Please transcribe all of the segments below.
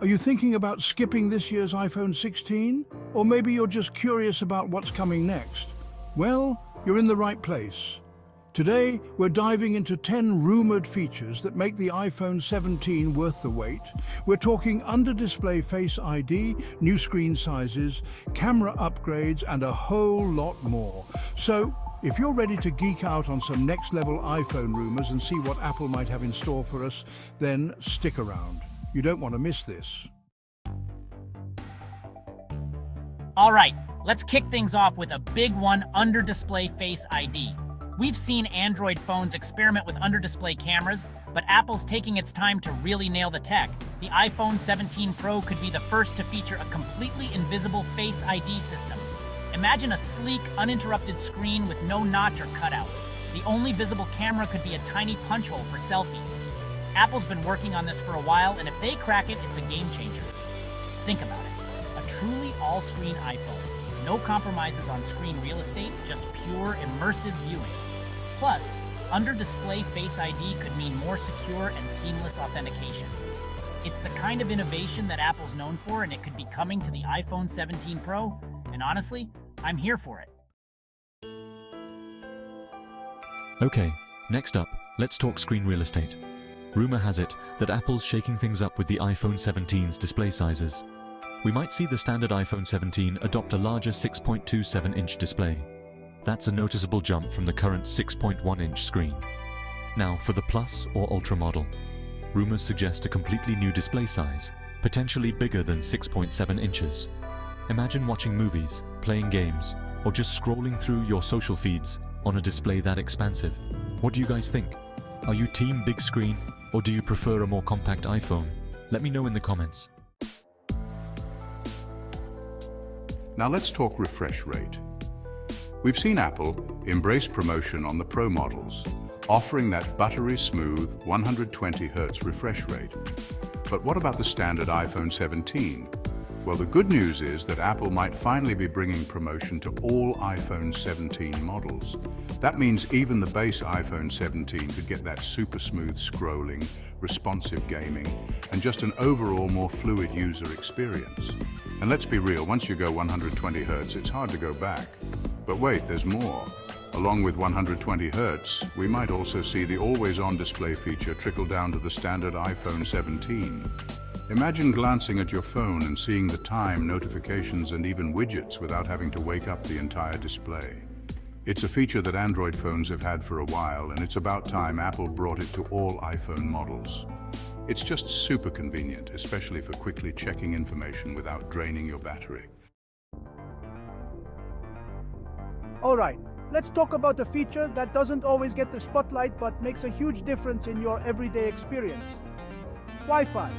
Are you thinking about skipping this year's iPhone 16? Or maybe you're just curious about what's coming next? Well, you're in the right place. Today, we're diving into 10 rumored features that make the iPhone 17 worth the wait. We're talking under-display Face ID, new screen sizes, camera upgrades, and a whole lot more. So, if you're ready to geek out on some next-level iPhone rumors and see what Apple might have in store for us, then stick around. You don't want to miss this. All right, let's kick things off with a big one, under-display Face ID. We've seen Android phones experiment with under-display cameras, but Apple's taking its time to really nail the tech. The iPhone 17 Pro could be the first to feature a completely invisible Face ID system. Imagine a sleek, uninterrupted screen with no notch or cutout. The only visible camera could be a tiny punch hole for selfies. Apple's been working on this for a while, and if they crack it, it's a game changer. Think about it. A truly all-screen iPhone. No compromises on screen real estate, just pure immersive viewing. Plus, under-display Face ID could mean more secure and seamless authentication. It's the kind of innovation that Apple's known for, and it could be coming to the iPhone 17 Pro. And honestly, I'm here for it. Okay, next up, let's talk screen real estate. Rumor has it that Apple's shaking things up with the iPhone 17's display sizes. We might see the standard iPhone 17 adopt a larger 6.27-inch display. That's a noticeable jump from the current 6.1-inch screen. Now, for the Plus or Ultra model, rumors suggest a completely new display size, potentially bigger than 6.7 inches. Imagine watching movies, playing games, or just scrolling through your social feeds on a display that expansive. What do you guys think? Are you team big screen, or do you prefer a more compact iPhone? Let me know in the comments. Now let's talk refresh rate. We've seen Apple embrace promotion on the Pro models, offering that buttery smooth 120Hz refresh rate. But what about the standard iPhone 17? Well, the good news is that Apple might finally be bringing promotion to all iPhone 17 models. That means even the base iPhone 17 could get that super smooth scrolling, responsive gaming, and just an overall more fluid user experience. And let's be real, once you go 120Hz, it's hard to go back. But wait, there's more. Along with 120Hz, we might also see the always-on display feature trickle down to the standard iPhone 17. Imagine glancing at your phone and seeing the time, notifications, and even widgets without having to wake up the entire display. It's a feature that Android phones have had for a while, and it's about time Apple brought it to all iPhone models. It's just super convenient, especially for quickly checking information without draining your battery. Alright, let's talk about a feature that doesn't always get the spotlight but makes a huge difference in your everyday experience. Wi-Fi.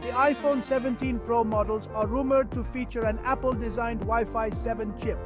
The iPhone 17 Pro models are rumored to feature an Apple-designed Wi-Fi 7 chip.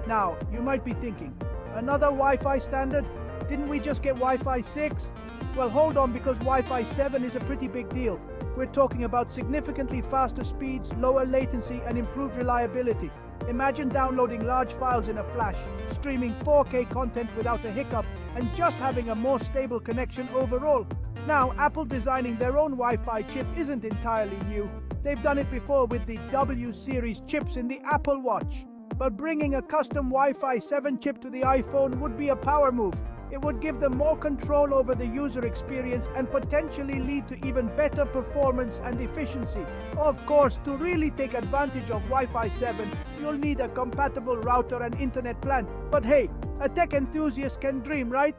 Now, you might be thinking, another Wi-Fi standard? Didn't we just get Wi-Fi 6? Well, hold on, because Wi-Fi 7 is a pretty big deal. We're talking about significantly faster speeds, lower latency, and improved reliability. Imagine downloading large files in a flash, streaming 4K content without a hiccup, and just having a more stable connection overall. Now, Apple designing their own Wi-Fi chip isn't entirely new. They've done it before with the W series chips in the Apple Watch. But bringing a custom Wi-Fi 7 chip to the iPhone would be a power move. It would give them more control over the user experience and potentially lead to even better performance and efficiency. Of course, to really take advantage of Wi-Fi 7, you'll need a compatible router and internet plan. But hey, a tech enthusiast can dream, right?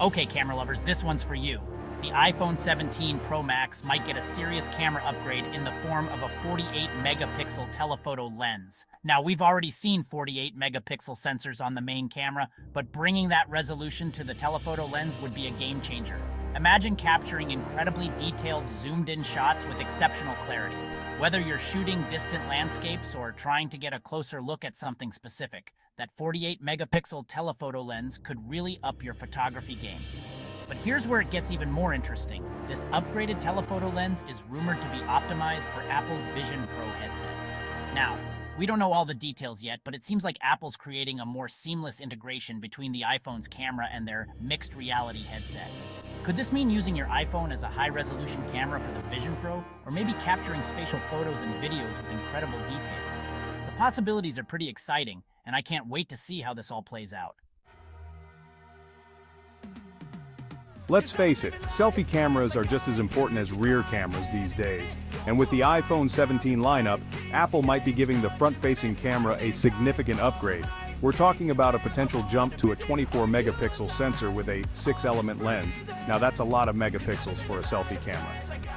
Okay, camera lovers, this one's for you. The iPhone 17 Pro Max might get a serious camera upgrade in the form of a 48-megapixel telephoto lens. Now, we've already seen 48-megapixel sensors on the main camera, but bringing that resolution to the telephoto lens would be a game changer. Imagine capturing incredibly detailed, zoomed-in shots with exceptional clarity. Whether you're shooting distant landscapes or trying to get a closer look at something specific, that 48-megapixel telephoto lens could really up your photography game. But here's where it gets even more interesting. This upgraded telephoto lens is rumored to be optimized for Apple's Vision Pro headset. Now, We don't know all the details yet, but it seems like Apple's creating a more seamless integration between the iPhone's camera and their mixed reality headset. Could this mean using your iPhone as a high-resolution camera for the Vision Pro, or maybe capturing spatial photos and videos with incredible detail? The possibilities are pretty exciting, and I can't wait to see how this all plays out. Let's face it, selfie cameras are just as important as rear cameras these days. And with the iPhone 17 lineup, Apple might be giving the front-facing camera a significant upgrade. We're talking about a potential jump to a 24-megapixel sensor with a 6-element lens. Now that's a lot of megapixels for a selfie camera.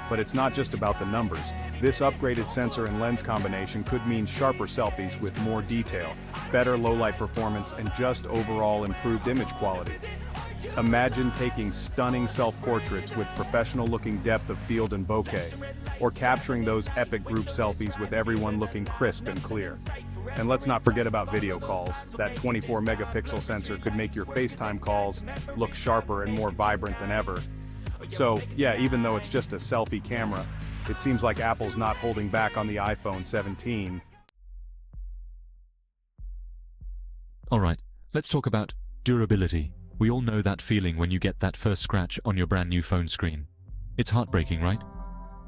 But it's not just about the numbers. This upgraded sensor and lens combination could mean sharper selfies with more detail, better low-light performance, and just overall improved image quality. Imagine taking stunning self-portraits with professional-looking depth of field and bokeh, or capturing those epic group selfies with everyone looking crisp and clear. And let's not forget about video calls. That 24-megapixel sensor could make your FaceTime calls look sharper and more vibrant than ever. So, yeah, even though it's just a selfie camera, it seems like Apple's not holding back on the iPhone 17. Alright, let's talk about durability. We all know that feeling when you get that first scratch on your brand new phone screen. It's heartbreaking, right?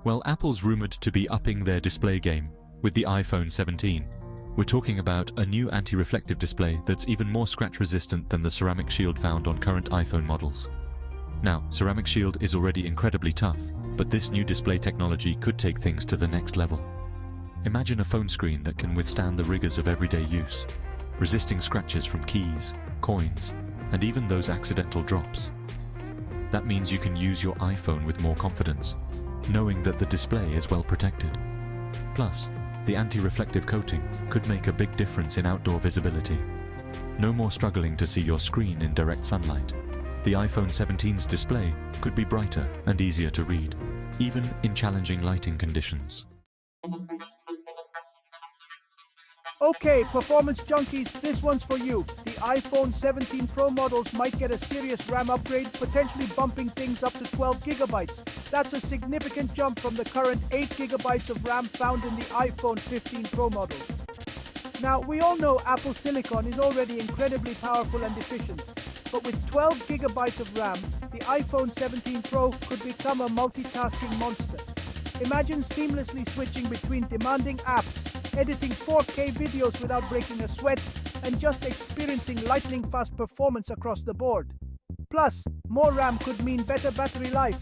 Well, Apple's rumored to be upping their display game with the iPhone 17. We're talking about a new anti-reflective display that's even more scratch-resistant than the ceramic shield found on current iPhone models. Now, ceramic shield is already incredibly tough, but this new display technology could take things to the next level. Imagine a phone screen that can withstand the rigors of everyday use, resisting scratches from keys, coins, and even those accidental drops. That means you can use your iPhone with more confidence, knowing that the display is well protected. Plus, the anti-reflective coating could make a big difference in outdoor visibility. No more struggling to see your screen in direct sunlight. The iPhone 17's display could be brighter and easier to read, even in challenging lighting conditions. Okay, performance junkies, this one's for you. The iPhone 17 Pro models might get a serious RAM upgrade, potentially bumping things up to 12 gigabytes. That's a significant jump from the current 8 gigabytes of RAM found in the iPhone 15 Pro models. Now, we all know Apple Silicon is already incredibly powerful and efficient, but with 12 gigabytes of RAM, the iPhone 17 Pro could become a multitasking monster. Imagine seamlessly switching between demanding apps, editing 4K videos without breaking a sweat, and just experiencing lightning-fast performance across the board. Plus, more RAM could mean better battery life.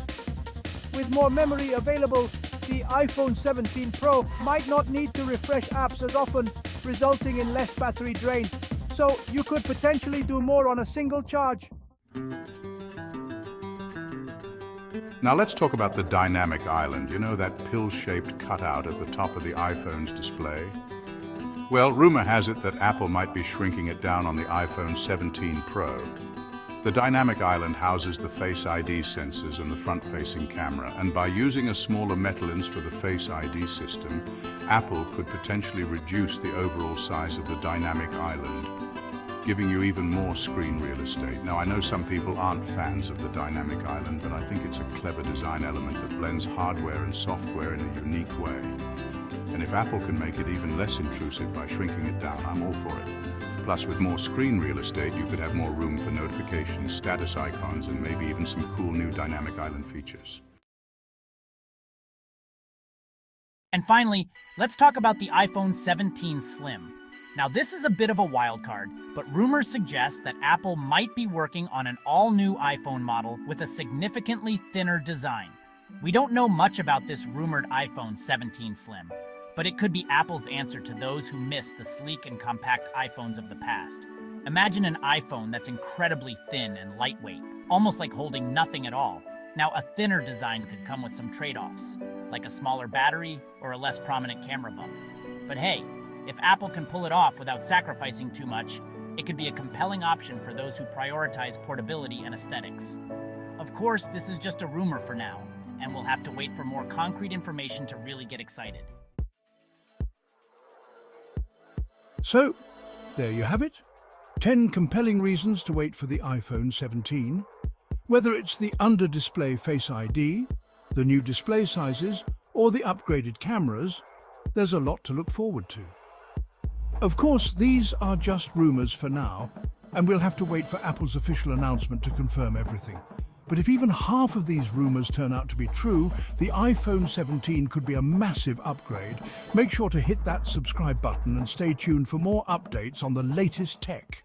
With more memory available, the iPhone 17 Pro might not need to refresh apps as often, resulting in less battery drain. So, you could potentially do more on a single charge. Now let's talk about the dynamic island. You know, that pill-shaped cutout at the top of the iPhone's display? Well, rumor has it that Apple might be shrinking it down on the iPhone 17 Pro. The dynamic island houses the Face ID sensors and the front-facing camera, and by using a smaller metal lens for the Face ID system, Apple could potentially reduce the overall size of the dynamic island, giving you even more screen real estate. Now, I know some people aren't fans of the dynamic island, but I think it's a clever design element that blends hardware and software in a unique way. And if Apple can make it even less intrusive by shrinking it down, I'm all for it. Plus, with more screen real estate, you could have more room for notifications, status icons, and maybe even some cool new dynamic island features. And finally, let's talk about the iPhone 17 Slim. Now, this is a bit of a wild card, but rumors suggest that Apple might be working on an all-new iPhone model with a significantly thinner design. We don't know much about this rumored iPhone 17 Slim, but it could be Apple's answer to those who miss the sleek and compact iPhones of the past. Imagine an iPhone that's incredibly thin and lightweight, almost like holding nothing at all. Now, a thinner design could come with some trade-offs, like a smaller battery or a less prominent camera bump. But hey, if Apple can pull it off without sacrificing too much, it could be a compelling option for those who prioritize portability and aesthetics. Of course, this is just a rumor for now, and we'll have to wait for more concrete information to really get excited. So, there you have it. 10 compelling reasons to wait for the iPhone 17. Whether it's the under-display Face ID, the new display sizes, or the upgraded cameras, there's a lot to look forward to. Of course, these are just rumors for now, and we'll have to wait for Apple's official announcement to confirm everything. But if even half of these rumors turn out to be true, the iPhone 17 could be a massive upgrade. Make sure to hit that subscribe button and stay tuned for more updates on the latest tech.